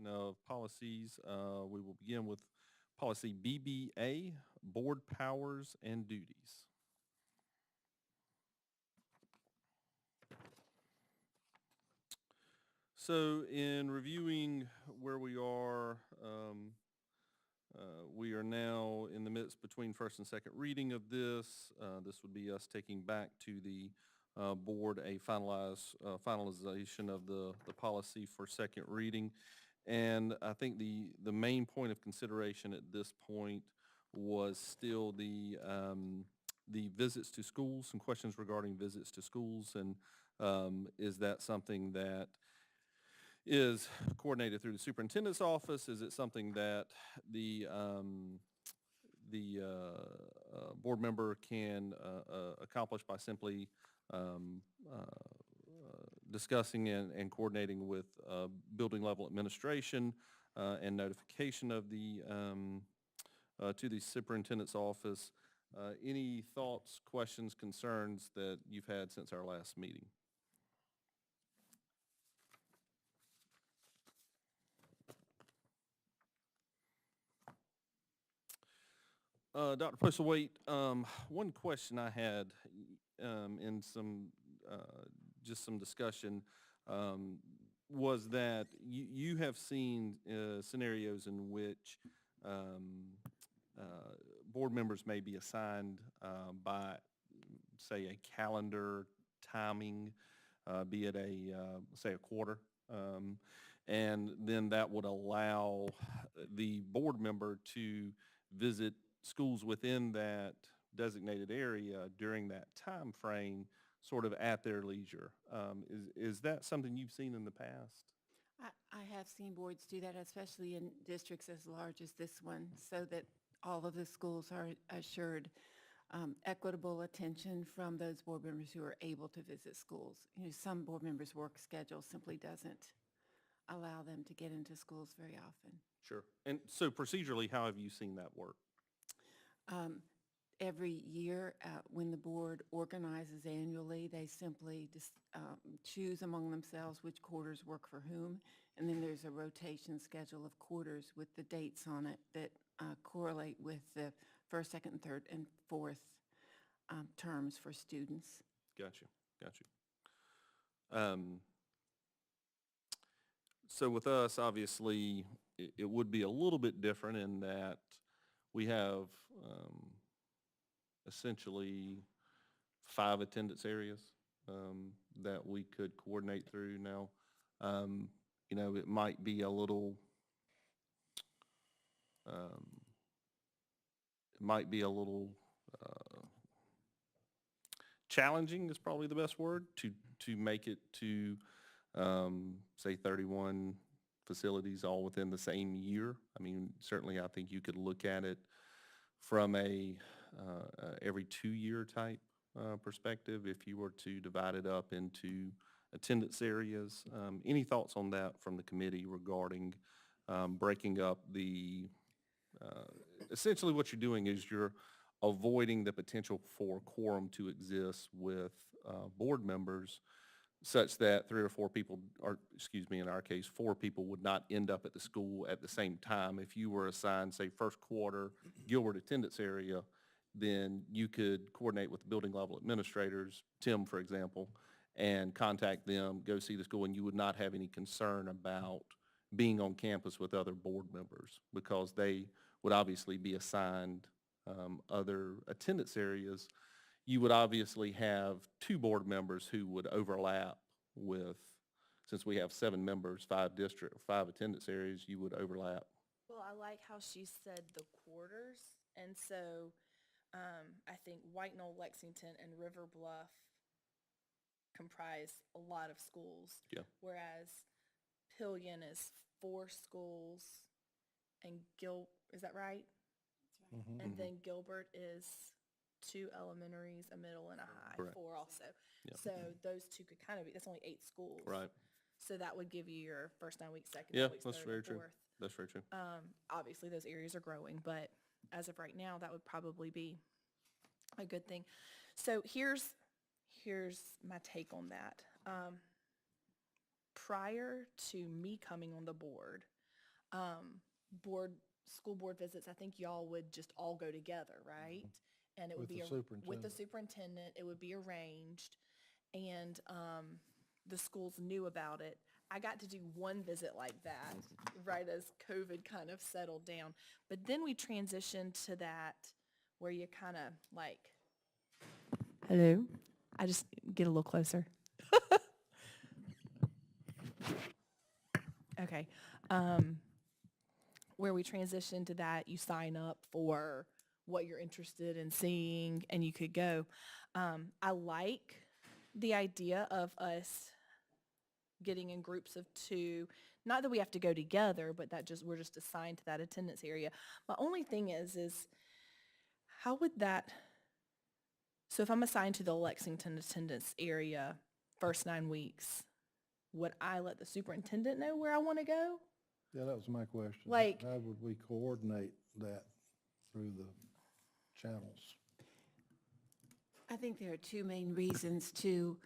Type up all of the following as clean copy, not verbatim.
of policies. We will begin with policy BBA, board powers and duties. So in reviewing where we are now in the midst between first and second reading of this. This would be us taking back to the board a finalization of the policy for second reading. And I think the main point of consideration at this point was still the visits to schools, some questions regarding visits to schools, and is that something that is coordinated through the superintendent's office? Is it something that the board member can accomplish by simply discussing and coordinating with building level administration and notification of to the superintendent's office? Any thoughts, questions, concerns that you've had since our last meeting? Dr. Postlewaite, one question I had in just some discussion was that you have seen scenarios in which board members may be assigned by, say, a calendar timing, be it say a quarter, and then that would allow the board member to visit schools within that designated area during that time frame, sort of at their leisure. Is that something you've seen in the past? I have seen boards do that, especially in districts as large as this one, so that all of the schools are assured equitable attention from those board members who are able to visit schools. Some board members' work schedule simply doesn't allow them to get into schools very often. Sure. And so procedurally, how have you seen that work? Every year, when the board organizes annually, they simply just choose among themselves which quarters work for whom, and then there's a rotation schedule of quarters with the dates on it that correlate with the first, second, third, and fourth terms for students. Gotcha. So with us, obviously, it would be a little bit different in that we have essentially 5 attendance areas that we could coordinate through. Now, it might be a little, challenging is probably the best word to make it to, say, 31 facilities all within the same year. I mean, certainly I think you could look at it from a every 2-year type perspective if you were to divide it up into attendance areas. Any thoughts on that from the committee regarding breaking up essentially what you're doing is you're avoiding the potential for quorum to exist with board members such that 3 or 4 people, or excuse me, in our case, 4 people would not end up at the school at the same time. If you were assigned, say, first quarter Gilbert attendance area, then you could coordinate with the building level administrators, Tim, for example, and contact them, go see the school, and you would not have any concern about being on campus with other board members because they would obviously be assigned other attendance areas. You would obviously have 2 board members who would overlap with, since we have 7 members, 5 attendance areas, you would overlap. Well, I like how she said the quarters, and so I think White Knoll, Lexington, and River Bluff comprise a lot of schools. Yeah. Whereas Pillion is 4 schools, and is that right? That's right. Mm-hmm. And then Gilbert is 2 elementaries, a middle, and a high. Correct. 4 also. Yeah. So those 2 could kind of be, that's only 8 schools. Right. So that would give you your first 9 weeks, second Yeah, 9 weeks, that's third, very and true. fourth. That's very true. Obviously, those areas are growing, but as of right now, that would probably be a good thing. So here's my take on that. Prior to me coming on the board, school board visits, I think y'all would just all go together, right? And it would With be the with the superintendent. superintendent, it would be arranged, and the schools knew about it. I got to do one visit like that right as COVID kind of settled down. But then we transitioned to that where you kind of like, hello, I just get a little closer. Okay. Where we transitioned to that, you sign up for what you're interested in seeing and you could go. I like the idea of us getting in groups of 2. Not that we have to go together, but that we're just assigned to that attendance area. My only thing is how would that, so if I'm assigned to the Lexington attendance area first 9 weeks, would I let the superintendent know where I want to go? Yeah, that was my question. Like- How would we coordinate that through the channels? I think there are 2 main reasons to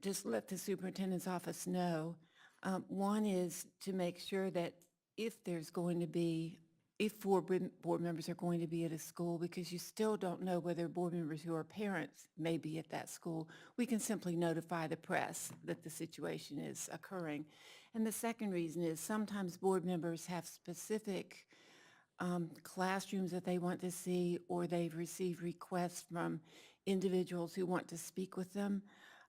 just let the superintendent's office know. One is to make sure that if there's going to be, if 4 board members are going to be at a school, because you still don't know whether board members who are parents may be at that school, we can simply notify the press that the situation is occurring. And the second reason is sometimes board members have specific classrooms that they want to see, or they've received requests from individuals who want to speak with them.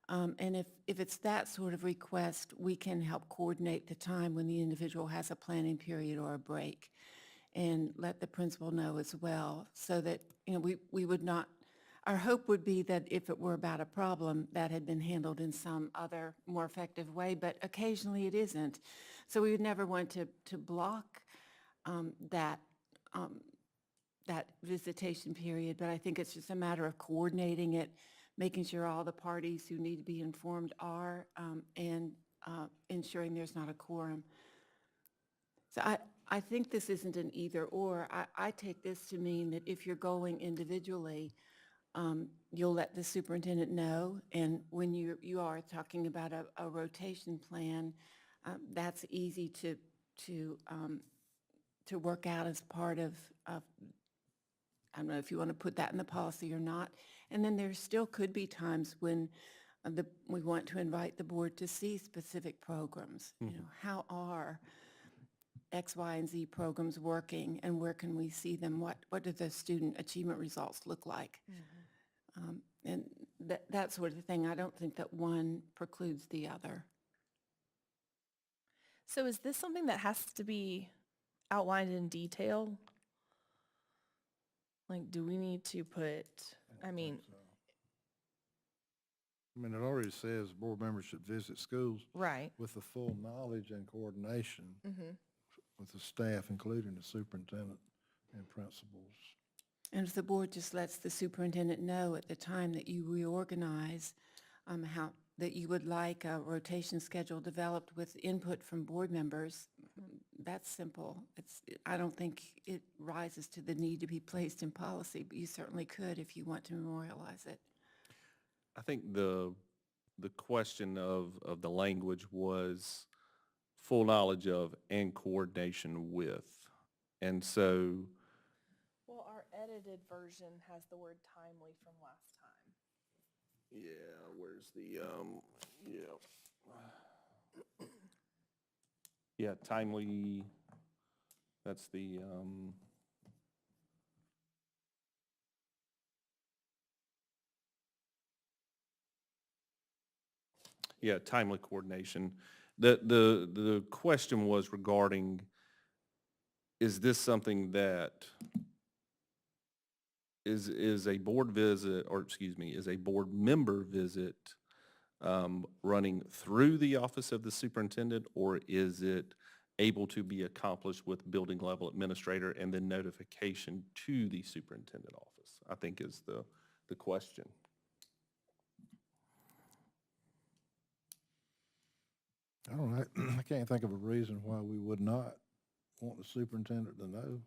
And if it's that sort of request, we can help coordinate the time when the individual has a planning period or a break, and let the principal know as well, so that, we would not, our hope would be that if it were about a problem, that had been handled in some other more effective way, but occasionally it isn't. So we would never want to block that visitation period, but I think it's just a matter of coordinating it, making sure all the parties who need to be informed are, and ensuring there's not a quorum. So I think this isn't an either or. I take this to mean that if you're going individually, you'll let the superintendent know, and when you are talking about a rotation plan, that's easy to work out as part of, I don't know if you want to put that in the policy or not. And then there still could be times when we want to invite the board to see specific programs. How are X, Y, and Z programs working, and where can we see them? What do the student achievement results look like? And that sort of thing. I don't think that one precludes the other. So is this something that has to be outlined in detail? Like, do we need to put, I mean, So, it already says board members should visit schools right. with the full knowledge and coordination with the staff, including the superintendent and principals. And if the board just lets the superintendent know at the time that you reorganize, how, that you would like a rotation schedule developed with input from board members, that's simple. I don't think it rises to the need to be placed in policy, but you certainly could if you want to memorialize it. I think the question of the language was full knowledge of and coordination with. And so, Well, our edited version has the word timely from last time. yeah, where's the, yeah, timely, that's the, yeah, timely coordination. The question was regarding, is this something that is a board visit, or excuse me, is a board member visit running through the office of the superintendent, or is it able to be accomplished with building level administrator and then notification to the superintendent office, I think is the question. I don't know, I can't think of a reason why we would not want the superintendent to know.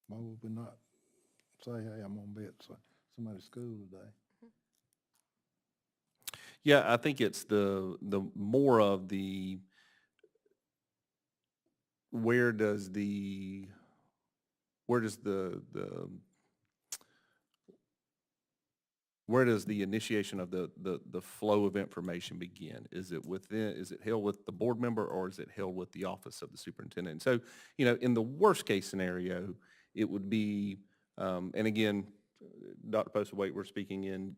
Why would we not say, hey, I'm gonna be at somebody's school today? Yeah, I think it's the more of the where does the, where does where does the initiation of the flow of information begin? Is it held with the board member, or is it held with the office of the superintendent? And so, in the worst case scenario, it would be, and again, Dr. Postlewaite, we're speaking in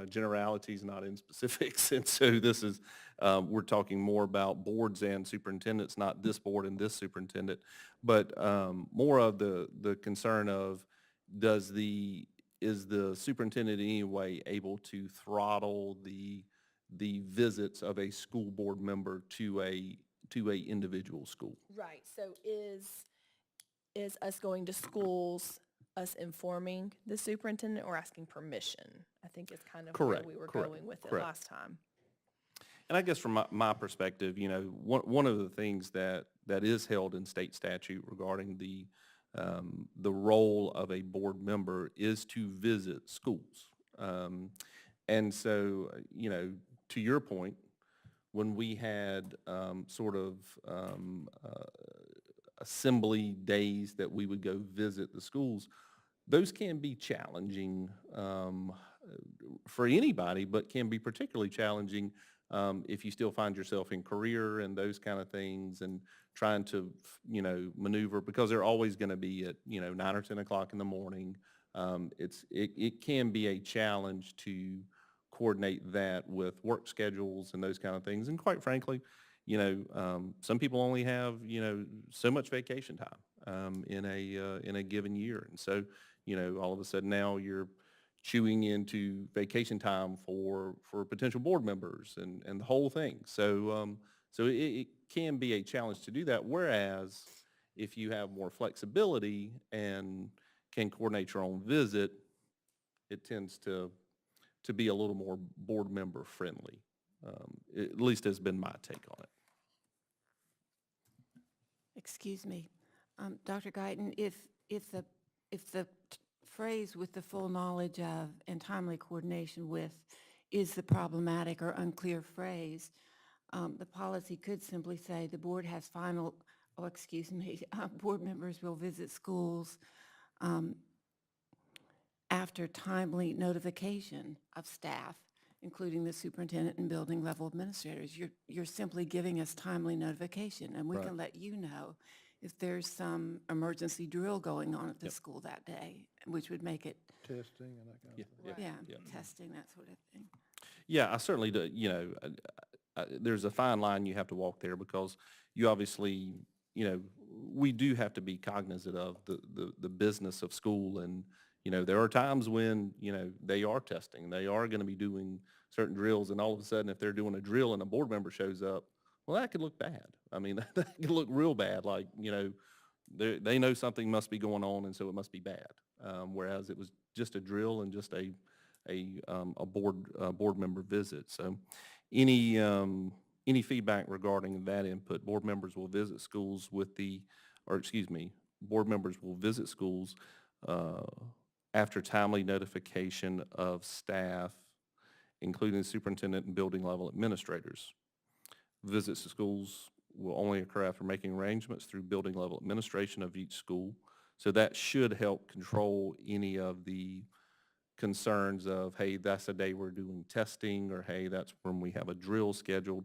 generalities, not in specifics. And so this is, we're talking more about boards and superintendents, not this board and this superintendent, but more of the concern of, is the superintendent in any way able to throttle the visits of a school board member to a individual school? Right, so is us going to schools, us informing the superintendent or asking permission? I think it's kind of Correct, where we were correct, going with it correct. last time. And I guess from my perspective, one of the things that is held in state statute regarding the role of a board member is to visit schools. And so, to your point, when we had assembly days that we would go visit the schools, those can be challenging for anybody, but can be particularly challenging if you still find yourself in career and those kind of things, and trying to, maneuver, because they're always going to be at, 9 or 10 o'clock in the morning. It can be a challenge to coordinate that with work schedules and those kind of things. And quite frankly, some people only have, so much vacation time in a given year. And so, all of a sudden now you're chewing into vacation time for potential board members and the whole thing. So, it can be a challenge to do that. Whereas if you have more flexibility and can coordinate your own visit, it tends to be a little more board member friendly. At least has been my take on it. Excuse me, Dr. Guyton, if the phrase "with the full knowledge of" and "timely coordination with" is the problematic or unclear phrase, the policy could simply say the board has board members will visit schools after timely notification of staff, including the superintendent and building level administrators. You're simply giving us timely notification, and we Right. can let you know if there's some emergency drill going on at the school that day, which would make it, Testing and that kind of thing. yeah, testing, that sort of thing. Yeah, I certainly do, there's a fine line you have to walk there, because you obviously, we do have to be cognizant of the business of school. And, there are times when, they are testing, they are going to be doing certain drills, and all of a sudden, if they're doing a drill and a board member shows up, well, that could look bad. I mean, that could look real bad, like, they know something must be going on, and so it must be bad. Whereas it was just a drill and just a board member visit. So any feedback regarding that input? Board members will visit schools board members will visit schools after timely notification of staff, including the superintendent and building level administrators. Visits to schools will only occur after making arrangements through building level administration of each school. So that should help control any of the concerns of, hey, that's a day we're doing testing, or hey, that's when we have a drill scheduled.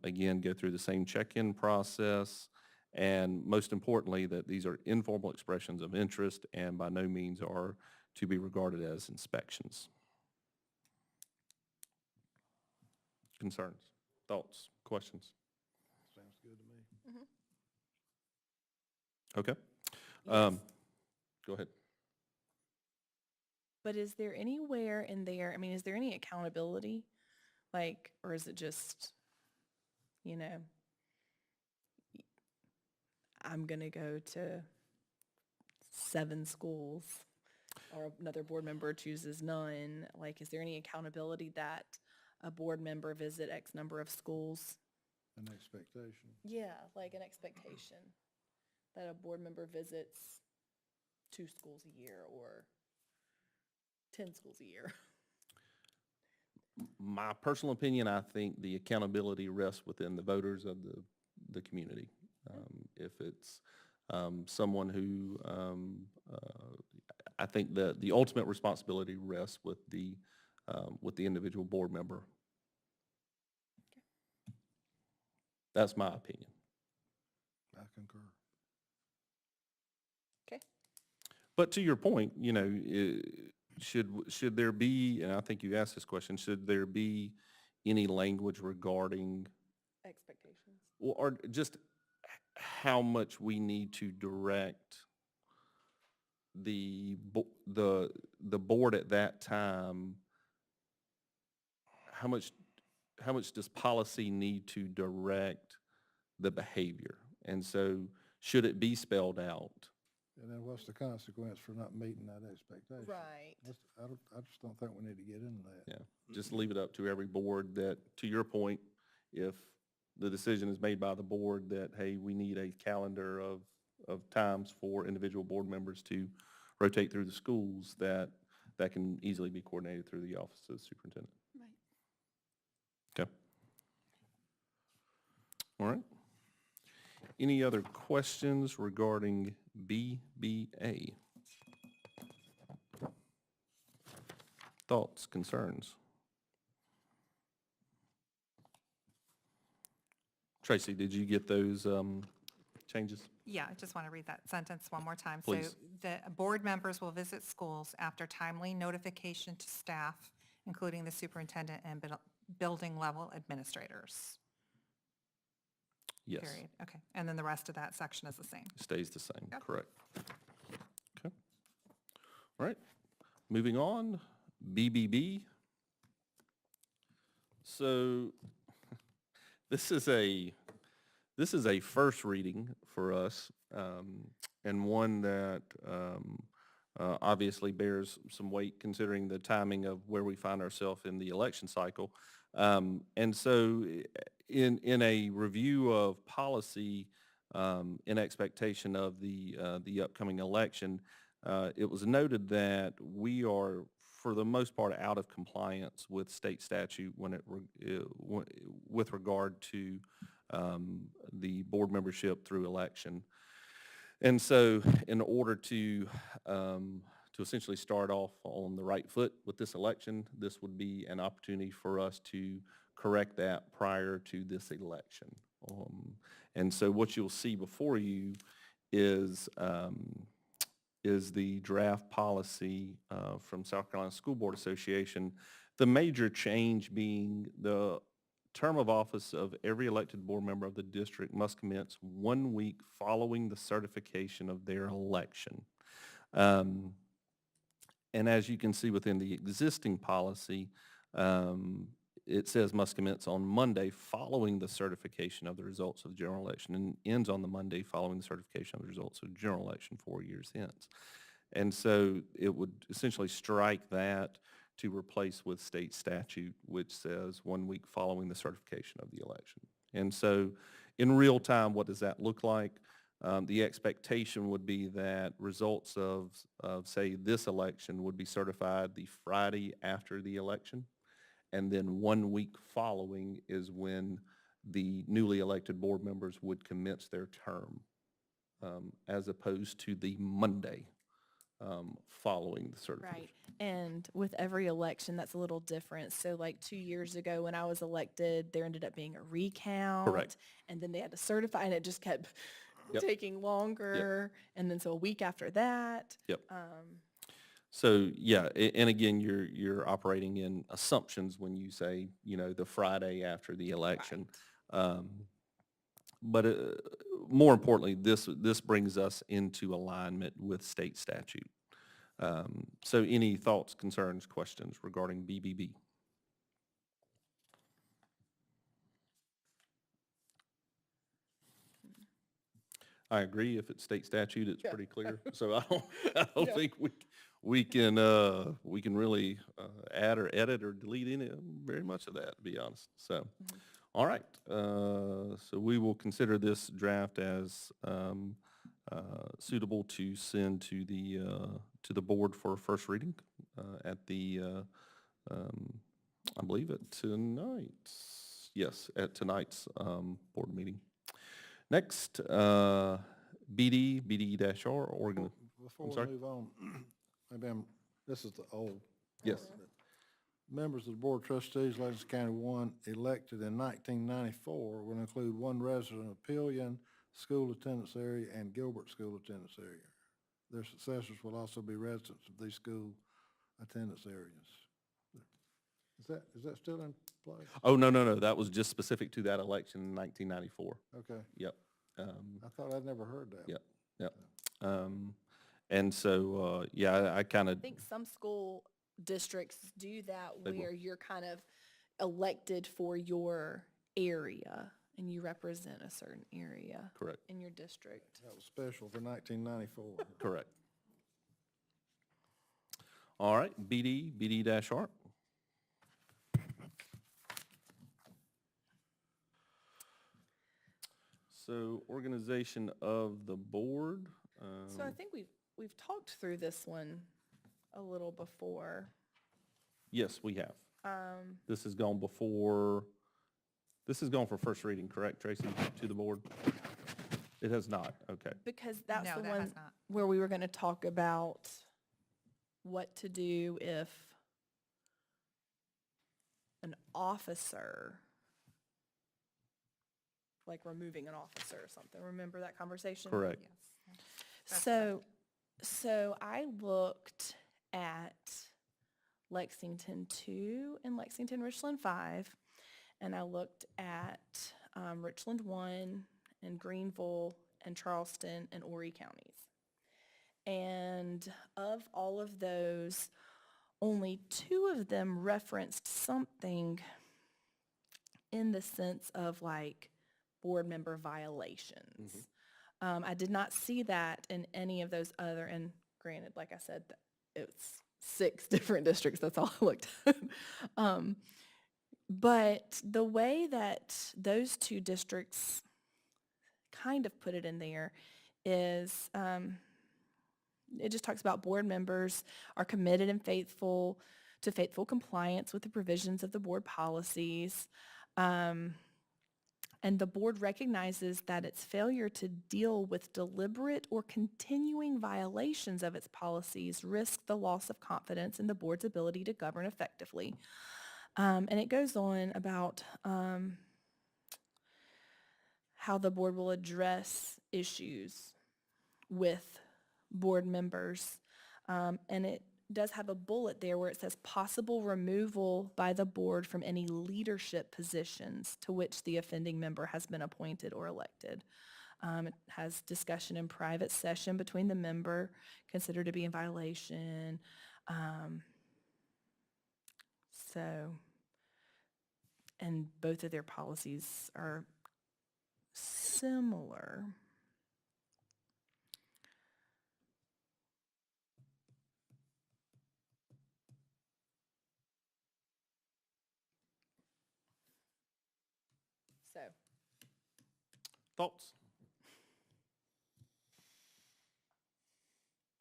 Again, go through the same check-in process. And most importantly, that these are informal expressions of interest and by no means are to be regarded as inspections. Concerns, thoughts, questions? Sounds good to me. Okay. Yes. Go ahead. But is there anywhere in there, is there any accountability? Or is it just, I'm going to go to 7 schools, or another board member chooses none? Is there any accountability that a board member visit X number of schools? An expectation. Yeah, an expectation that a board member visits 2 schools a year or 10 schools a year. My personal opinion, I think the accountability rests within the voters of the community. If it's someone who, I think that the ultimate responsibility rests with the individual board member. That's my opinion. I concur. Okay. But to your point, you know, should there be, and I think you asked this question, should there be any language regarding, Expectations. or just how much we need to direct the board at that time? How much does policy need to direct the behavior? And so should it be spelled out? And then what's the consequence for not meeting that expectation? Right. I just don't think we need to get into that. Yeah, just leave it up to every board that, to your point, if the decision is made by the board that, hey, we need a calendar of times for individual board members to rotate through the schools, that can easily be coordinated through the office of the superintendent. Right. Okay. All right. Any other questions regarding BBA? Thoughts, concerns? Tracy, did you get those changes? Yeah, I just want to read that sentence one more time. Please. So the board members will visit schools after timely notification to staff, including the superintendent and building level administrators. Yes. Period. Okay. And then the rest of that section is the same. Stays the same, Yep. correct. Okay. All right, moving on, BBB. So this is a first reading for us, and one that obviously bears some weight considering the timing of where we find ourselves in the election cycle. And so in a review of policy in expectation of the upcoming election, it was noted that we are, for the most part, out of compliance with state statute with regard to the board membership through election. And so in order to essentially start off on the right foot with this election, this would be an opportunity for us to correct that prior to this election. And so what you'll see before you is the draft policy from South Carolina School Board Association. The major change being the term of office of every elected board member of the district must commence 1 week following the certification of their election. And as you can see within the existing policy, it says must commence on Monday following the certification of the results of the general election, and ends on the Monday following the certification of the results of the general election 4 years hence. And so it would essentially strike that to replace with state statute, which says 1 week following the certification of the election. And so in real time, what does that look like? The expectation would be that results of say, this election would be certified the Friday after the election. And then 1 week following is when the newly elected board members would commence their term, as opposed to the Monday following the certification. Right. And with every election, that's a little different. So like 2 years ago when I was elected, there ended up being a recount. Correct. And then they had to certify, and it just kept Yep. taking longer. And then so a week after that. Yep. So, yeah, and again, you're operating in assumptions when you say, you know, the Friday after the election. But more importantly, this brings us into alignment with state statute. So any thoughts, concerns, questions regarding BBB? I agree. If it's state statute, it's pretty clear. So I don't think we can really add or edit or delete any very much of that, to be honest. So, all right. So we will consider this draft as suitable to send to the board for first reading at the I believe at tonight's board meeting. Next, BD-R, Before I'm we sorry? move on, this is the old. Yes. Members of the Board of Trustees, Lexington County 1, elected in 1994 will include one resident of Pillion School Attendance Area and Gilbert School Attendance Area. Their successors will also be residents of these school attendance areas. Is that still in place? Oh, no, that was just specific to that election in 1994. Okay, Yep. I thought I'd never heard that. Yep. And so, yeah, I kind of, I think some school districts do that They will. where you're kind of elected for your area and you represent a certain area correct, in your district. That was special for 1994. correct. All right, BD-R. So organization of the board. So I think we've talked through this one a little before. Yes, we have. This has gone for first reading, correct, Tracy, to the board? It has not, okay. Because that's No, the that one has not. where we were going to talk about what to do if an officer, like removing an officer or something. Remember that conversation? Correct. Yes. That's So I looked at Lexington 2 and Lexington Richland 5, and I looked at Richland 1 and Greenville and Charleston and Horry counties. And of all of those, only 2 of them referenced something in the sense of like board member violations. I did not see that in any of those other, and granted, like I said, it's 6 different districts, that's all I looked at. But the way that those 2 districts kind of put it in there is it just talks about board members are committed and faithful compliance with the provisions of the board policies. And the board recognizes that its failure to deal with deliberate or continuing violations of its policies risks the loss of confidence in the board's ability to govern effectively. And it goes on about how the board will address issues with board members. And it does have a bullet there where it says possible removal by the board from any leadership positions to which the offending member has been appointed or elected. It has discussion in private session between the member considered to be in violation. And both of their policies are similar. So, Thoughts?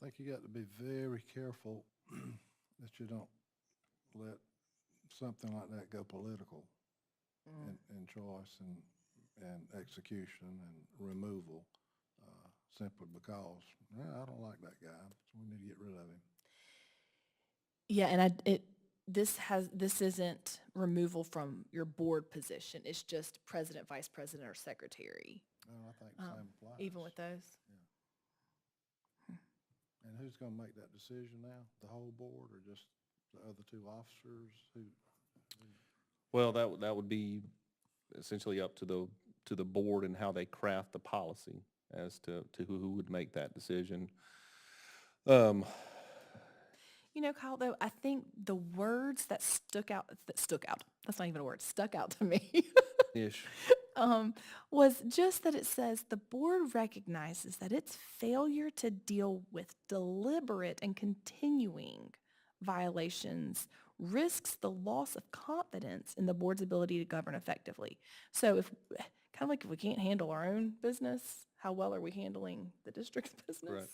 I think you got to be very careful that you don't let something like that go political in choice and execution and removal, simply because, I don't like that guy, so we need to get rid of him. yeah, and this isn't removal from your board position. It's just president, vice president, or secretary, I think the same applies. even with those. And who's gonna make that decision now? The whole board or just the other 2 officers? Well, that would be essentially up to the board and how they craft the policy as to who would make that decision. You know, Kyle, though, I think the words that stuck out, that's not even a word, stuck out to me, Ish. was just that it says the board recognizes that its failure to deal with deliberate and continuing violations risks the loss of confidence in the board's ability to govern effectively. So if we can't handle our own business, how well are we handling the district's business?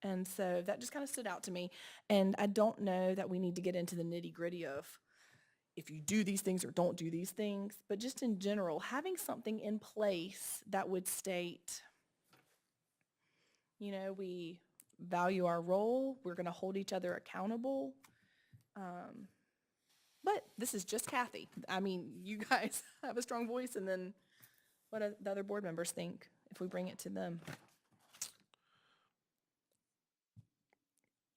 And so that just kind of stood out to me. And I don't know that we need to get into the nitty gritty of, if you do these things or don't do these things, but just in general, having something in place that would state, we value our role, we're going to hold each other accountable. But this is just Kathy. I mean, you guys have a strong voice, and then what do the other board members think if we bring it to them?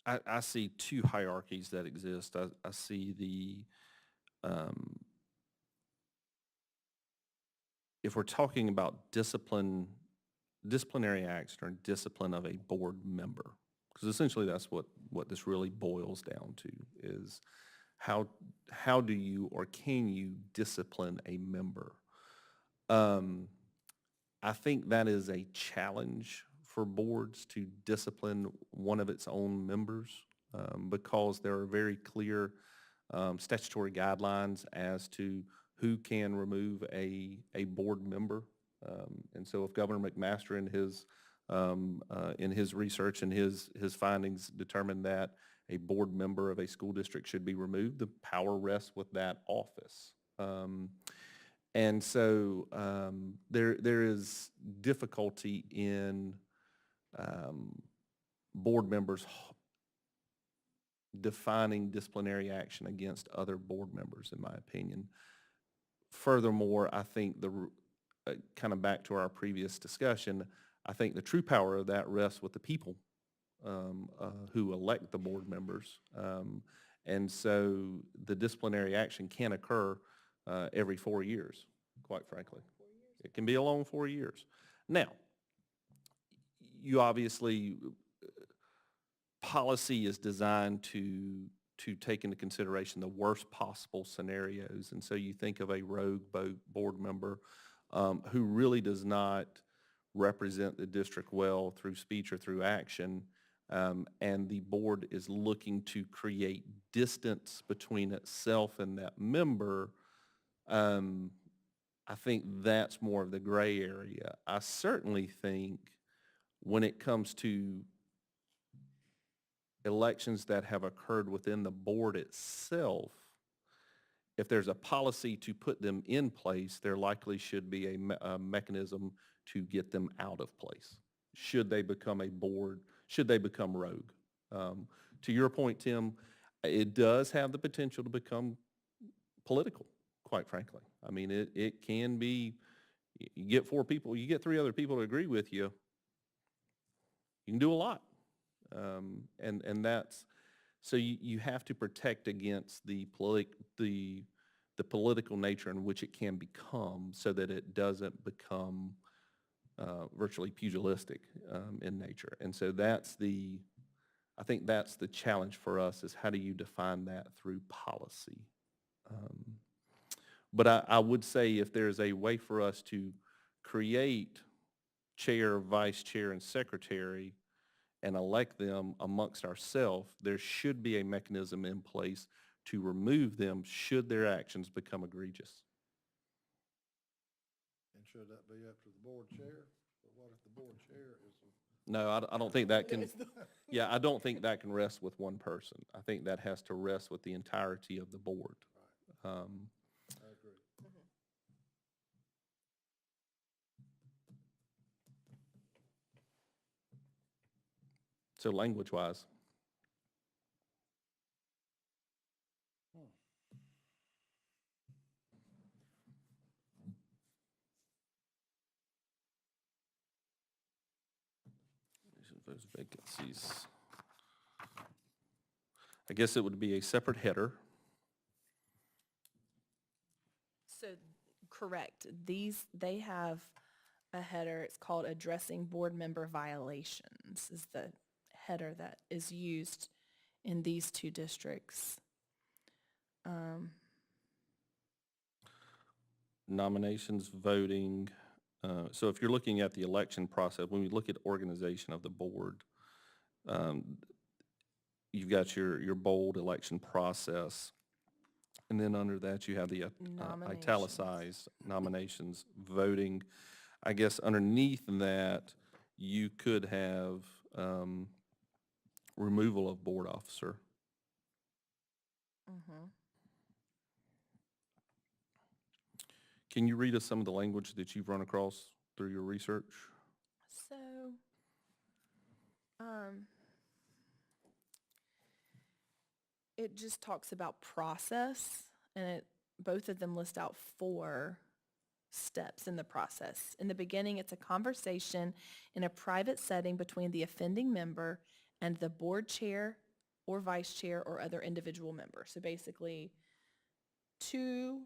I see two hierarchies that exist. I see if we're talking about disciplinary action or discipline of a board member, because essentially that's what this really boils down to, is how do you or can you discipline a member? I think that is a challenge for boards to discipline one of its own members, because there are very clear statutory guidelines as to who can remove a board member. And so if Governor McMaster in his research and his findings determined that a board member of a school district should be removed, the power rests with that office. And so there is difficulty in board members defining disciplinary action against other board members, in my opinion. Furthermore, I think kind of back to our previous discussion, I think the true power of that rests with the people who elect the board members. And so the disciplinary action can occur every 4 years, quite frankly. It can be a long 4 years. Now, you obviously, policy is designed to take into consideration the worst possible scenarios. And so you think of a rogue board member who really does not represent the district well through speech or through action, and the board is looking to create distance between itself and that member. I think that's more of the gray area. I certainly think when it comes to elections that have occurred within the board itself, if there's a policy to put them in place, there likely should be a mechanism to get them out of place. Should they become rogue? To your point, Tim, it does have the potential to become political, quite frankly. I mean, it can be, you get 4 people, you get 3 other people to agree with you, you can do a lot. And that's, so you have to protect against the political nature in which it can become, so that it doesn't become virtually pugilistic in nature. And so I think that's the challenge for us, is how do you define that through policy? But I would say if there's a way for us to create chair, vice chair, and secretary and elect them amongst ourselves, there should be a mechanism in place to remove them should their actions become egregious. And should that be up to the board chair? But what if the board chair is? No, I don't think that can, yeah, I don't think that can rest with one person. I think that has to rest with the entirety of the board. I agree. So language-wise, those vacancies, I guess it would be a separate header. So, correct. They have a header. It's called Addressing Board Member Violations is the header that is used in these 2 districts. Nominations, voting. So if you're looking at the election process, when we look at organization of the board, you've got your bold election process. And then under that, you have the italicized nominations, voting. I guess underneath that, you could have removal of board officer. Can you read us some of the language that you've run across through your research? So, it just talks about process, and both of them list out 4 steps in the process. In the beginning, it's a conversation in a private setting between the offending member and the board chair or vice chair or other individual member. So basically, 2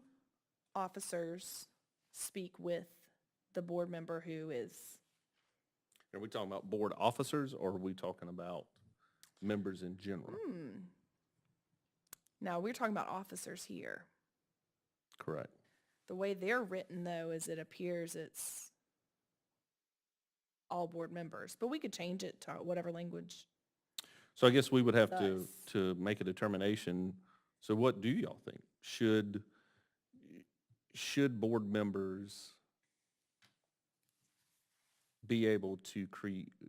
officers speak with the board member who is, Are we talking about board officers, or are we talking about members in general? now we're talking about officers here. Correct. The way they're written, though, is it appears it's all board members, but we could change it to whatever language. So I guess we would have Thus. to make a determination. So what do y'all think? Should board members be able to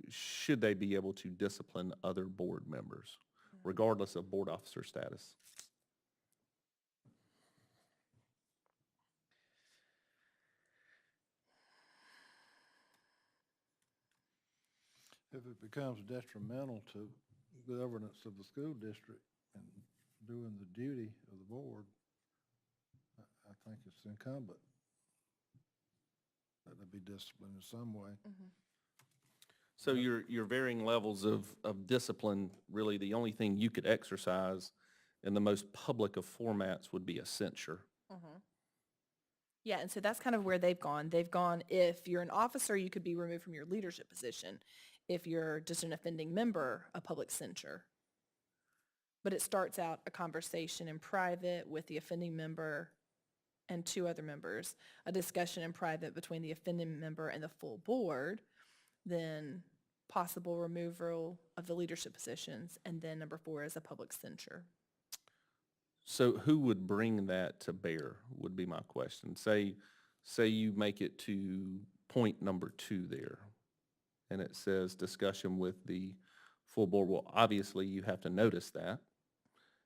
should they be able to discipline other board members, regardless of board officer status? If it becomes detrimental to governance of the school district and doing the duty of the board, I think it's incumbent that there be discipline in some way. So your varying levels of discipline, really the only thing you could exercise in the most public of formats would be a censure. Yeah, and so that's kind of where they've gone. They've gone, if you're an officer, you could be removed from your leadership position. If you're just an offending member, a public censure. But it starts out a conversation in private with the offending member and 2 other members, a discussion in private between the offending member and the full board, then possible removal of the leadership positions, and then number 4 is a public censure. So who would bring that to bear would be my question. Say you make it to point number 2 there, and it says discussion with the full board. Well, obviously you have to notice that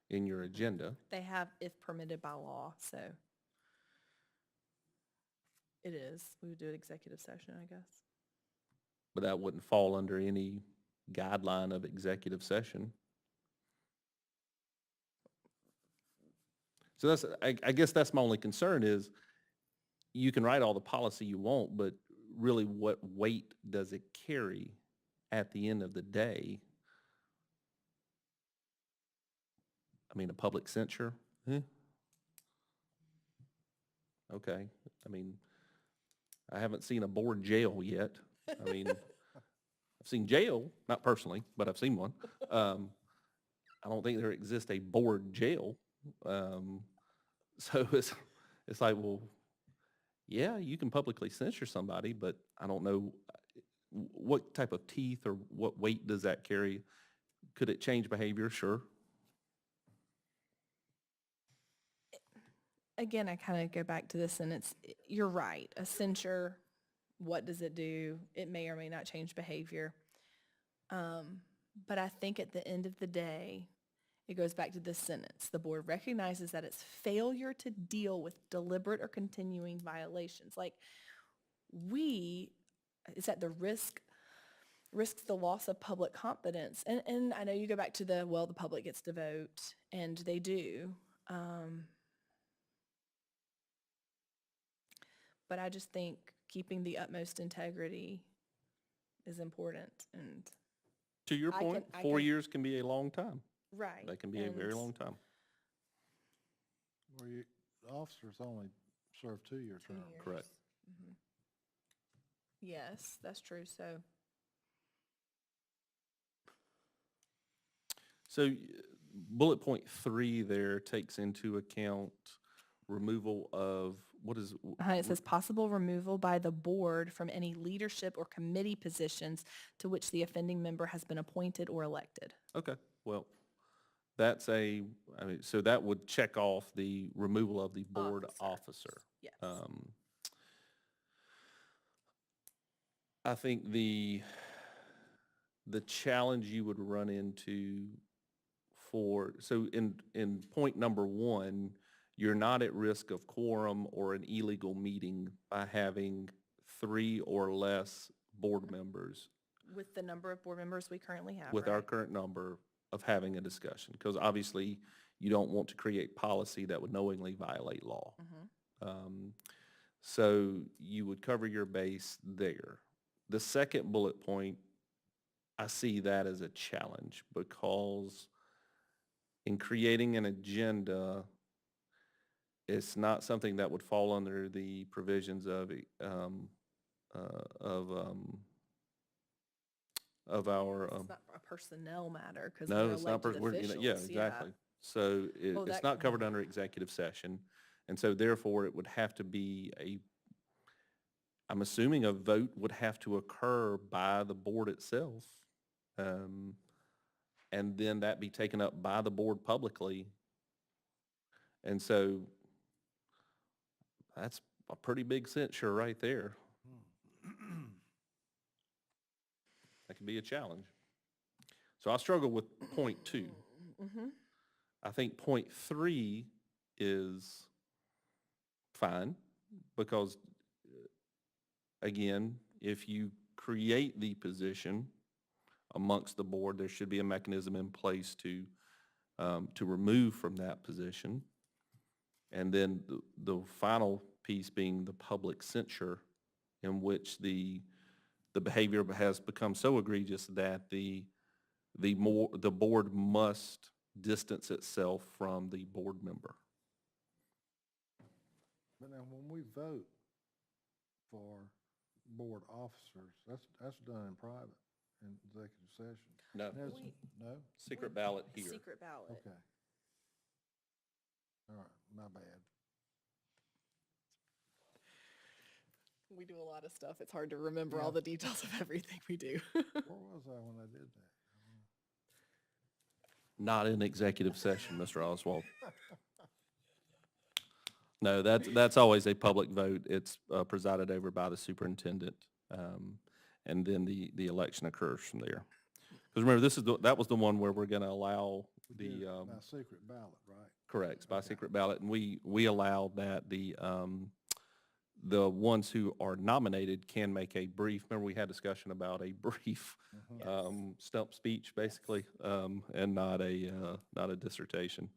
in your agenda. They have if permitted by law, so it is. We would do an executive session, I guess. But that wouldn't fall under any guideline of executive session. So I guess that's my only concern is you can write all the policy you want, but really what weight does it carry at the end of the day? I mean, a public censure? Okay. I mean, I haven't seen a board jail yet. I mean, I've seen jail, not personally, but I've seen one. I don't think there exists a board jail. So it's like, well, yeah, you can publicly censure somebody, but I don't know what type of teeth or what weight does that carry. Could it change behavior? Sure. Again, I kind of go back to this sentence. You're right. A censure, what does it do? It may or may not change behavior. But I think at the end of the day, it goes back to this sentence. The board recognizes that its failure to deal with deliberate or continuing violations, like is at the risks the loss of public confidence. And I know you go back to the public gets to vote, and they do. But I just think keeping the utmost integrity is important. And To your point, 4 years can be a long time. right. That can be a very long time. Where the officers only serve 2-year terms. Correct. Yes, that's true. So bullet point 3 there takes into account removal of, It says possible removal by the board from any leadership or committee positions to which the offending member has been appointed or elected. okay, well, so that would check off the removal of the board officer. Yes. I think the challenge you would run into so in point number 1, you're not at risk of quorum or an illegal meeting by having 3 or less board members With the number of board members we currently have, with our right? current number of having a discussion. Because obviously, you don't want to create policy that would knowingly violate law. So you would cover your base there. The second bullet point, I see that as a challenge because in creating an agenda, it's not something that would fall under the provisions of our, It's not a personnel matter because no, they're it's not, elected officials. yeah, exactly. So Well, it's that not can covered happen. under executive session. And so therefore, it would have to be I'm assuming a vote would have to occur by the board itself. And then that be taken up by the board publicly. And so that's a pretty big censure right there. That could be a challenge. So I struggle with point 2. I think point 3 is fine because, again, if you create the position amongst the board, there should be a mechanism in place to remove from that position. And then the final piece being the public censure, in which the behavior has become so egregious that the board must distance itself from the board member. But now, when we vote for board officers, that's done in private, in executive session. No, No? secret ballot here. Secret ballot. Okay. All right, my bad. We do a lot of stuff. It's hard to remember all Yeah. the details of everything we do. Where was I when I did that? Not in executive session, Mr. Oswald. No, that's always a public vote. It's presided over by the superintendent, and then the election occurs from there. Because remember, that was the one where we're going to allow We did the, it by secret ballot, right? correct, it's by Okay. secret ballot, and we allowed that the ones who are nominated can make a brief, remember we had discussion about a brief stump speech, basically, and not a dissertation.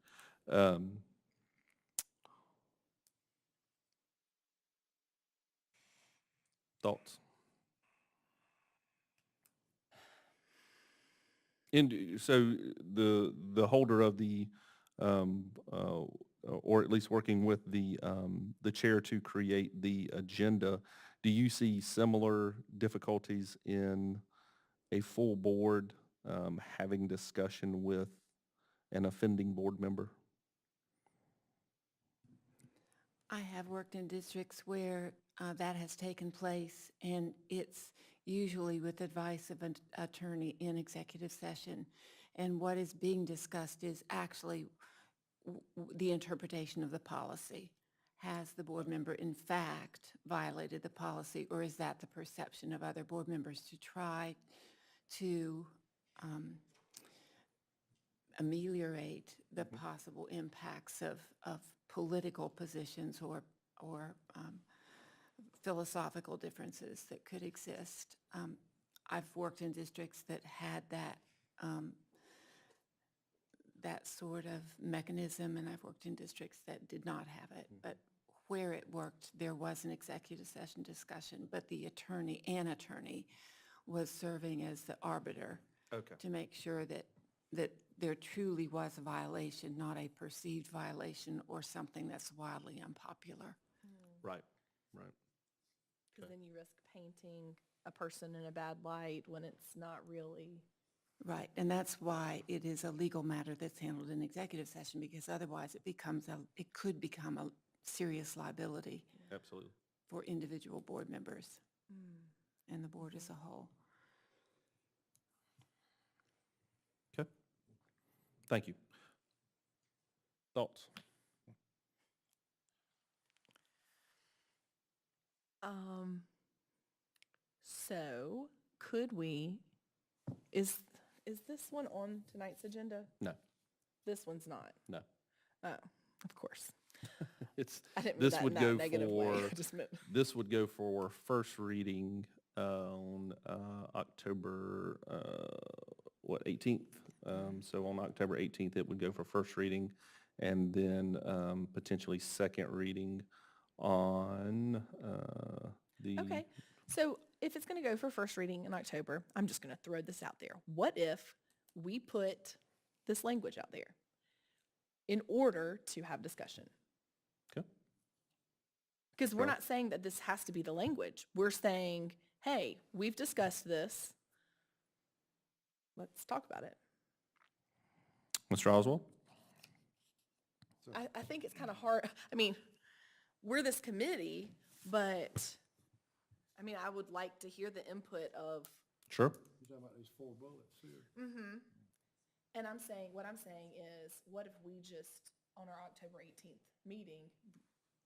Thoughts? And so the holder of or at least working with the chair to create the agenda, do you see similar difficulties in a full board having discussion with an offending board member? I have worked in districts where that has taken place, and it's usually with advice of an attorney in executive session. And what is being discussed is actually the interpretation of the policy. Has the board member in fact violated the policy, or is that the perception of other board members to try to ameliorate the possible impacts of political positions or philosophical differences that could exist? I've worked in districts that had that sort of mechanism, and I've worked in districts that did not have it. But where it worked, there was an executive session discussion, but the attorney was serving as the arbiter Okay. to make sure that there truly was a violation, not a perceived violation or something that's wildly unpopular. Right, right. Because then you risk painting a person in a bad light when it's not really. Right, and that's why it is a legal matter that's handled in executive session, because otherwise it could become a serious liability Absolutely. for individual board members and the board as a whole. Okay. Thank you. Thoughts? So could we, is this one on tonight's agenda? No, This one's not. no. Oh, of course. It's, I didn't mean this that in would that go negative way. for, I just meant, this would go for first reading on October, 18th? So on October 18th, it would go for first reading, and then potentially second reading on the. okay. So if it's going to go for first reading in October, I'm just going to throw this out there. What if we put this language out there in order to have discussion? Okay. Because we're Right. not saying that this has to be the language. We're saying, hey, we've discussed this. Let's talk about it. Mr. Oswald? I think it's kind of hard. I mean, we're this committee, but I mean, I would like to hear the input of, Sure. You're talking about these 4 bullets here. and what I'm saying is, what if we just, on our October 18th meeting,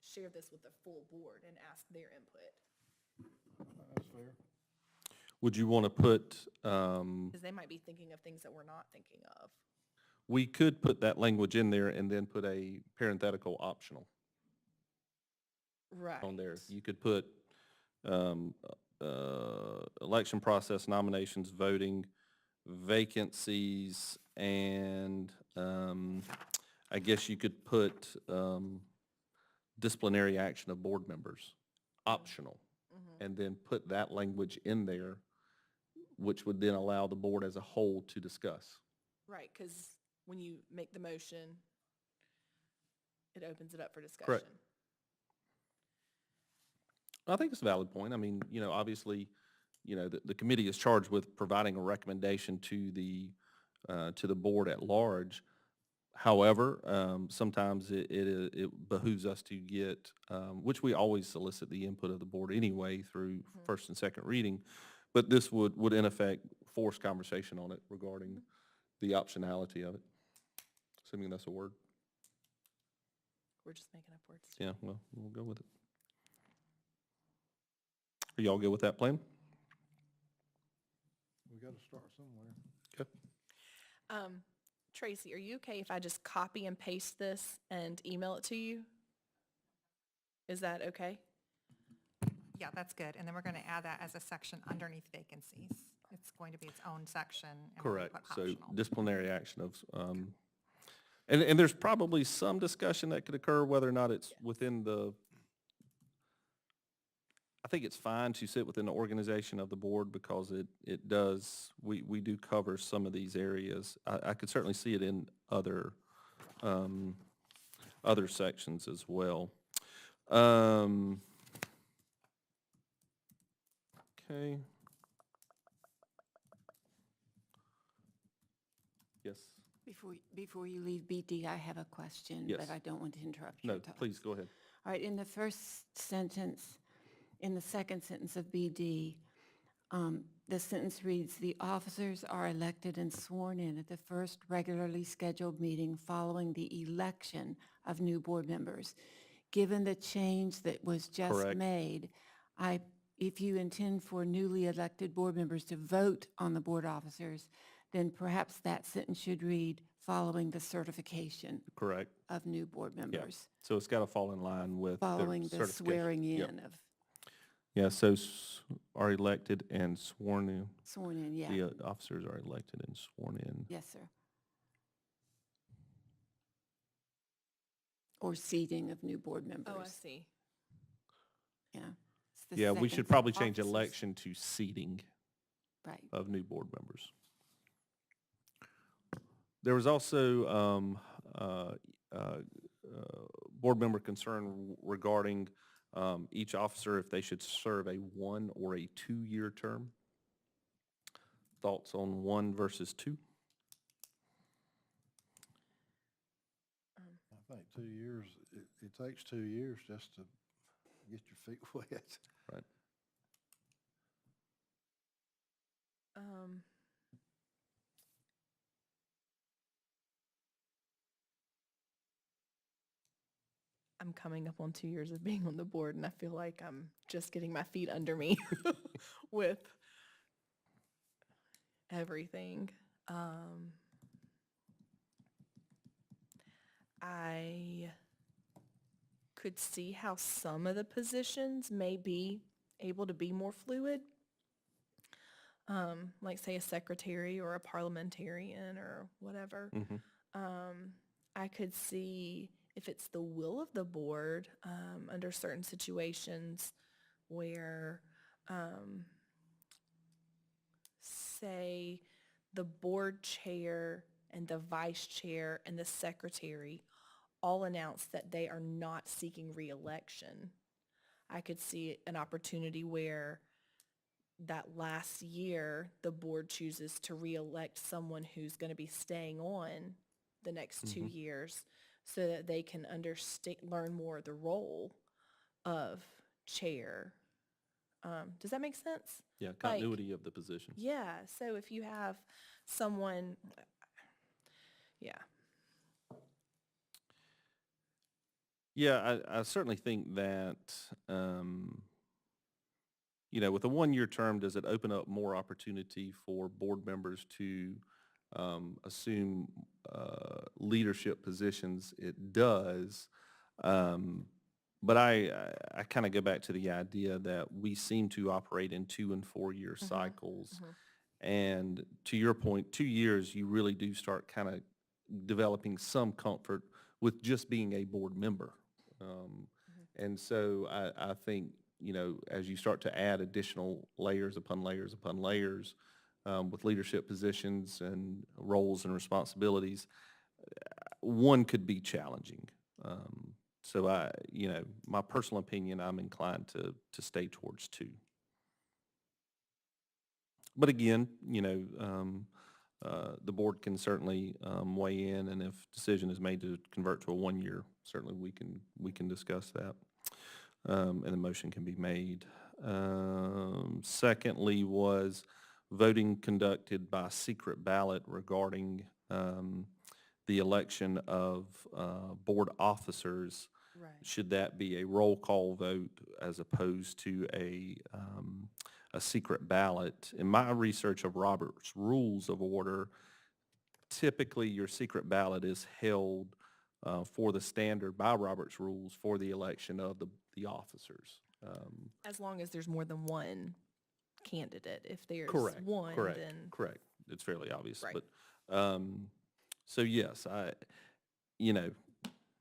share this with the full board and ask their input? That's fair. Would you want to put, Because they might be thinking of things that we're not thinking of. we could put that language in there and then put a parenthetical optional Right. on there. You could put election process, nominations, voting, vacancies, and I guess you could put disciplinary action of board members, optional, and then put that language in there, which would then allow the board as a whole to discuss. Right, because when you make the motion, it opens it up for discussion. Correct. I think it's a valid point. I mean, obviously, the committee is charged with providing a recommendation to the board at large. However, sometimes it behooves us to get, which we always solicit the input of the board anyway through first and second reading, but this would in effect force conversation on it regarding the optionality of it, assuming that's a word. We're just making up words. Yeah, well, we'll go with it. Are y'all good with that plan? We got to start somewhere. Okay. Tracy, are you okay if I just copy and paste this and email it to you? Is that okay? Yeah, that's good. And then we're going to add that as a section underneath vacancies. It's going to be its own section. And we're gonna Correct. put So optional. disciplinary action of, and there's probably some discussion that could occur whether or not it's within I think it's fine to sit within the organization of the board because it does, we do cover some of these areas. I could certainly see it in other sections as well. Okay. Yes. Before you leave BD, I have a question, Yes. but I don't want to interrupt your No, talk. please, go ahead. All right, in the first sentence, in the second sentence of BD, the sentence reads, "The officers are elected and sworn in at the first regularly scheduled meeting following the election of new board members." Given the change that was just Correct. made, if you intend for newly elected board members to vote on the board officers, then perhaps that sentence should read, "Following the certification Correct. of new board members." So it's got to fall in line with their Following the certification. swearing Yep. in of, Yeah, so are elected and sworn in. sworn in, yeah. The officers are elected and sworn in. Yes, sir. Or seating of new board members. Oh, I see. Yeah. It's the Yeah, we second should probably sentence. change Officers. election to seating Right. of new board members. There was also board member concern regarding each officer if they should serve a 1 or a 2-year term. Thoughts on 1 versus 2? I think 2 years, it takes 2 years just to get your feet wet. Right. I'm coming up on 2 years of being on the board, and I feel like I'm just getting my feet under me with everything. I could see how some of the positions may be able to be more fluid. Like say a secretary or a parliamentarian or whatever. Mhm. I could see if it's the will of the board, under certain situations where, say, the board chair and the vice chair and the secretary all announce that they are not seeking reelection. I could see an opportunity where that last year, the board chooses to reelect someone who's going to be staying on the next 2 years so that they can learn more of the role of chair. Does that make sense? Yeah, continuity of the position. Yeah, so if you have someone, yeah. Yeah, I certainly think that, with a one-year term, does it open up more opportunity for board members to assume leadership positions? It does. But I kind of go back to the idea that we seem to operate in 2 and 4 year cycles. And to your point, 2 years, you really do start kind of developing some comfort with just being a board member. And so I think, as you start to add additional layers upon layers upon layers with leadership positions and roles and responsibilities, one could be challenging. So my personal opinion, I'm inclined to stay towards 2. But again, the board can certainly weigh in, and if decision is made to convert to a 1 year, certainly we can discuss that, and the motion can be made. Secondly was voting conducted by secret ballot regarding the election of board officers. Right. Should that be a roll call vote as opposed to a secret ballot? In my research of Robert's Rules of Order, typically your secret ballot is held for the standard by Robert's Rules for the election of the officers. As long as there's more than one candidate. If there's Correct. one, Correct. then Correct. It's fairly obvious. Right. But so yes,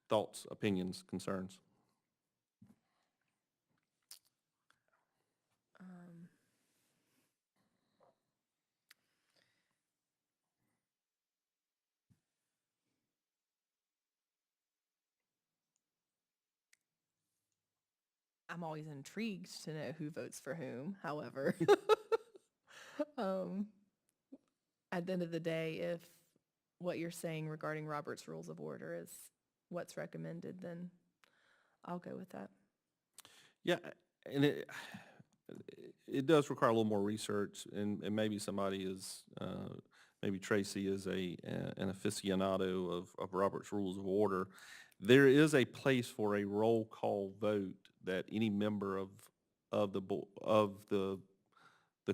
thoughts, opinions, concerns. I'm always intrigued to know who votes for whom. However, um, at the end of the day, if what you're saying regarding Robert's Rules of Order is what's recommended, then I'll go with that. Yeah, and it does require a little more research, and maybe somebody is, maybe Tracy is an aficionado of Robert's Rules of Order. There is a place for a roll call vote that any member of the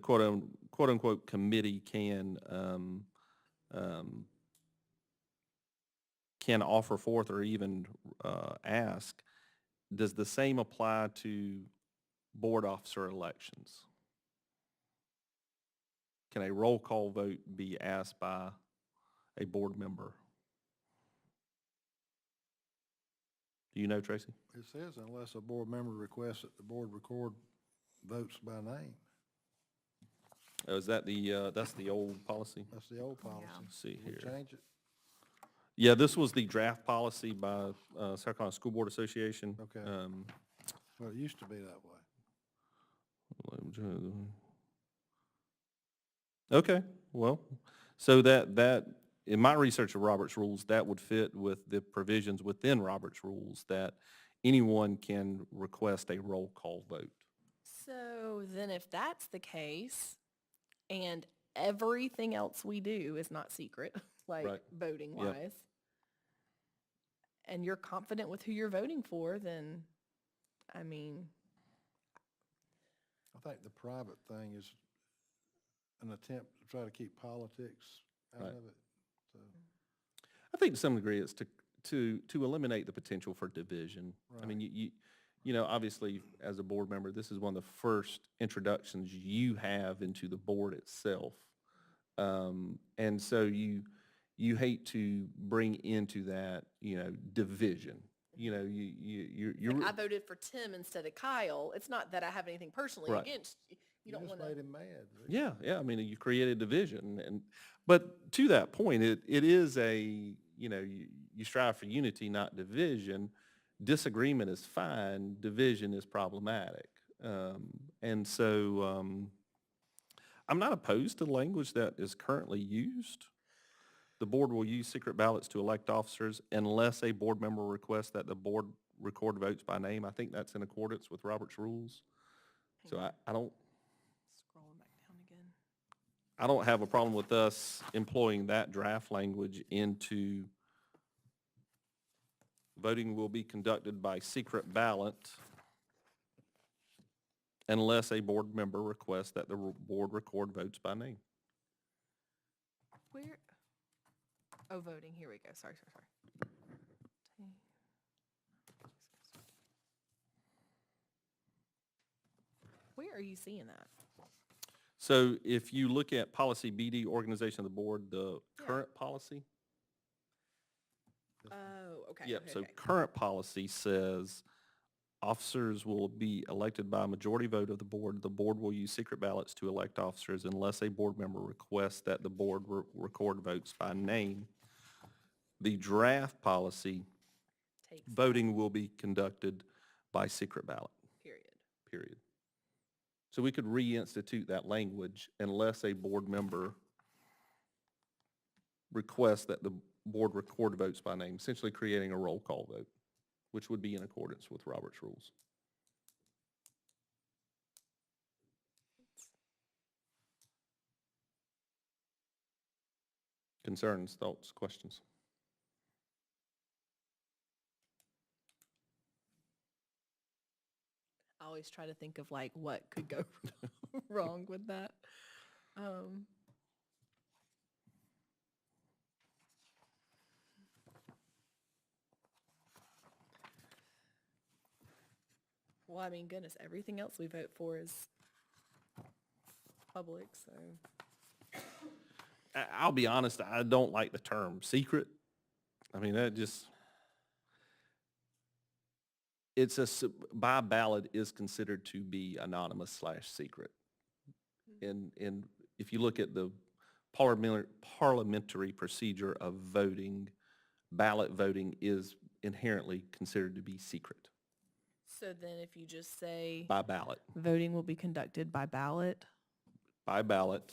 quote unquote committee can offer forth or even ask. Does the same apply to board officer elections? Can a roll call vote be asked by a board member? Do you know, Tracy? It says unless a board member requests that the board record votes by name. Oh, is that that's the old policy? That's the old policy. Let's see We here. change it? Yeah, this was the draft policy by South Carolina School Board Association. Okay. Well, it used to be that way. Okay, well, so that in my research of Robert's Rules, that would fit with the provisions within Robert's Rules that anyone can request a roll call vote. So then if that's the case, and everything else we do is not secret, like Right. voting wise, and you're confident with who you're voting for, then, I mean, I think the private thing is an attempt to try to keep politics out Right. of it. So, I think to some degree it's to eliminate the potential for division. I mean, you know, obviously, as a board member, this is one of the first introductions you have into the board itself. And so you hate to bring into that, you know, division. You know, you're. Like, I voted for Tim instead of Kyle. It's not that I have anything personally Right. against you. You don't just want made to. him mad. Yeah, I mean, you create a division, but to that point, it is a, you know, you strive for unity, not division. Disagreement is fine, division is problematic. And so, I'm not opposed to the language that is currently used. The board will use secret ballots to elect officers unless a board member requests that the board record votes by name. I think that's in accordance with Robert's rules. So I don't, Scrolling back down again. I don't have a problem with us employing that draft language into voting will be conducted by secret ballot unless a board member requests that the board record votes by name. Where? Oh, voting. Here we go. Sorry. Where are you seeing that? So if you look at policy BD, organization of the board, the Yeah. current policy, Oh, okay. yep, okay, so okay. current policy says officers will be elected by a majority vote of the board. The board will use secret ballots to elect officers unless a board member requests that the board record votes by name. The draft policy, Takes voting will be conducted by secret ballot, period. period. So we could reinstitute that language unless a board member requests that the board record votes by name, essentially creating a roll call vote, which would be in accordance with Robert's rules. Concerns, thoughts, questions? I always try to think of like what could go wrong with that. Well, I mean, goodness, everything else we vote for is public, so. I'll be honest, I don't like the term secret. I mean, that just, by ballot is considered to be anonymous / secret. And if you look at the parliamentary procedure of voting, ballot voting is inherently considered to be secret So then if you just say by ballot. voting will be conducted by ballot, By ballot,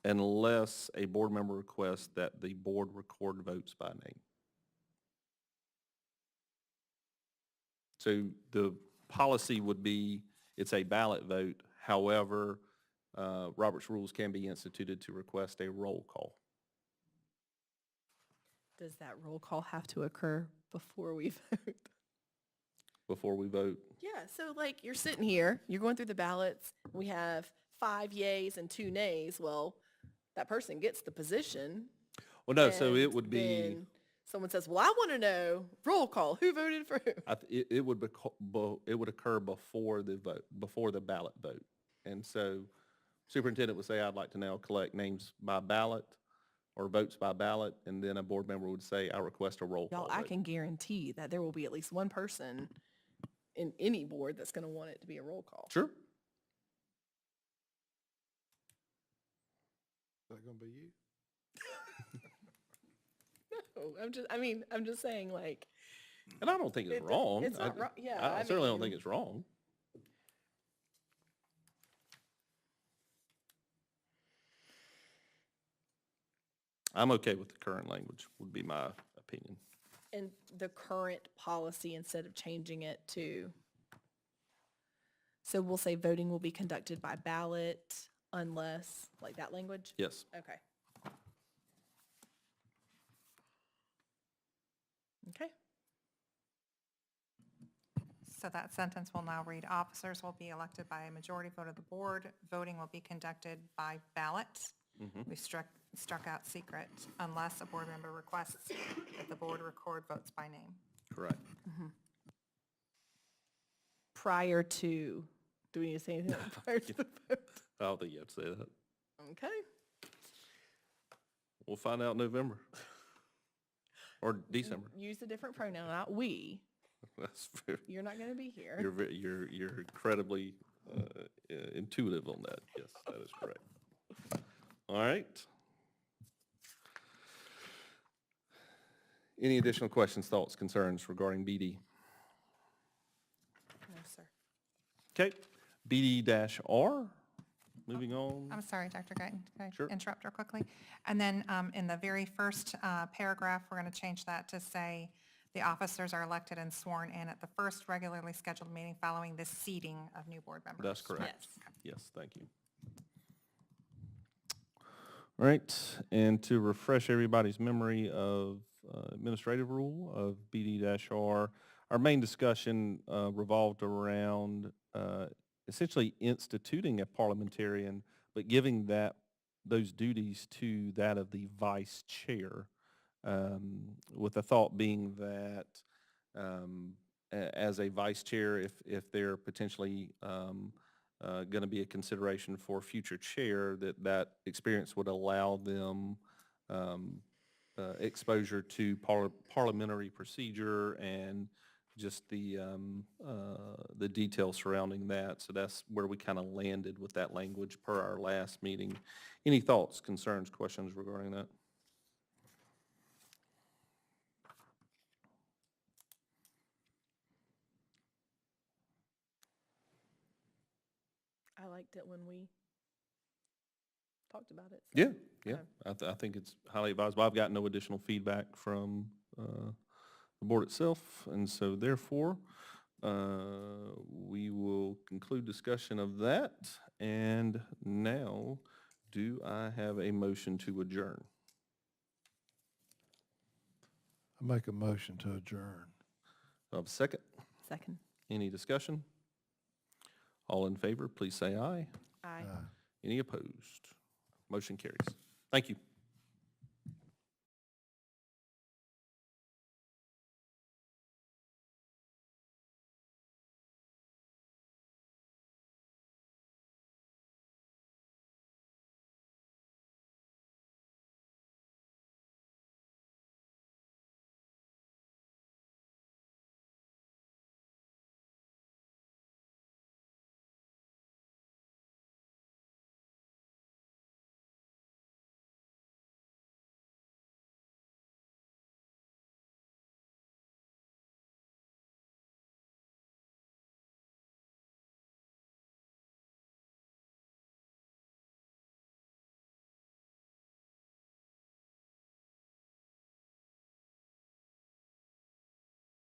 unless a board member requests that the board record votes by name. So the policy would be, it's a ballot vote. However, Robert's rules can be instituted to request a roll call. does that roll call have to occur before we vote? Before we vote. Yeah, so like you're sitting here, you're going through the ballots, we have 5 yays and 2 nays. Well, that person gets the position. Well, no, so and it would be, then someone says, well, I want to know, roll call, who voted for who? it would occur before the vote, before the ballot vote. And so superintendent would say, I'd like to now collect names by ballot or votes by ballot, and then a board member would say, I request a roll call Y'all, I vote. can guarantee that there will be at least one person in any board that's going to want it to be a roll call. Sure. Is that gonna be you? No, I'm just saying, like, And I don't think it's wrong. it's not wrong. Yeah, I I certainly don't mean- think it's wrong. I'm okay with the current language, would be my opinion. and the current policy instead of changing it to, so we'll say voting will be conducted by ballot unless, like that language? Yes. Okay. Okay. So that sentence will now read, officers will be elected by a majority vote of the board. Voting will be conducted by ballot. We struck struck out secret, unless a board member requests that the board record votes by name. Correct. Prior to, do we need to say anything prior to the vote? I don't think you have to say that. Okay. We'll find out in November. Or December. Use a different pronoun, not we. That's fair. You're not going to be here. You're incredibly intuitive on that. Yes, that is correct. All right. Any additional questions, thoughts, concerns regarding BD? No, sir. Okay, BD-R, moving on. I'm sorry, Dr. Guyton, can Sure. I interrupt real quickly? And then in the very first paragraph, we're going to change that to say, the officers are elected and sworn in at the first regularly scheduled meeting following the seating of new board members. That's correct. Yes. Yes, thank you. All right, and to refresh everybody's memory of administrative rule of BD-R, our main discussion revolved around essentially instituting a parliamentarian, but giving those duties to that of the vice chair, with the thought being that as a vice chair, if they're potentially going to be a consideration for future chair, that experience would allow them exposure to parliamentary procedure and just the details surrounding that. So that's where we kind of landed with that language per our last meeting. Any thoughts, concerns, questions regarding that? I liked it when we talked about it. so- Yeah, yeah. Okay. I think it's highly advisable. I've got no additional feedback from the board itself, and so therefore, we will conclude discussion of that. And now, do I have a motion to adjourn? I make a motion to adjourn. Of second, Second. any discussion? All in favor, please say aye. Aye. Aye. Any opposed? Motion carries. Thank you.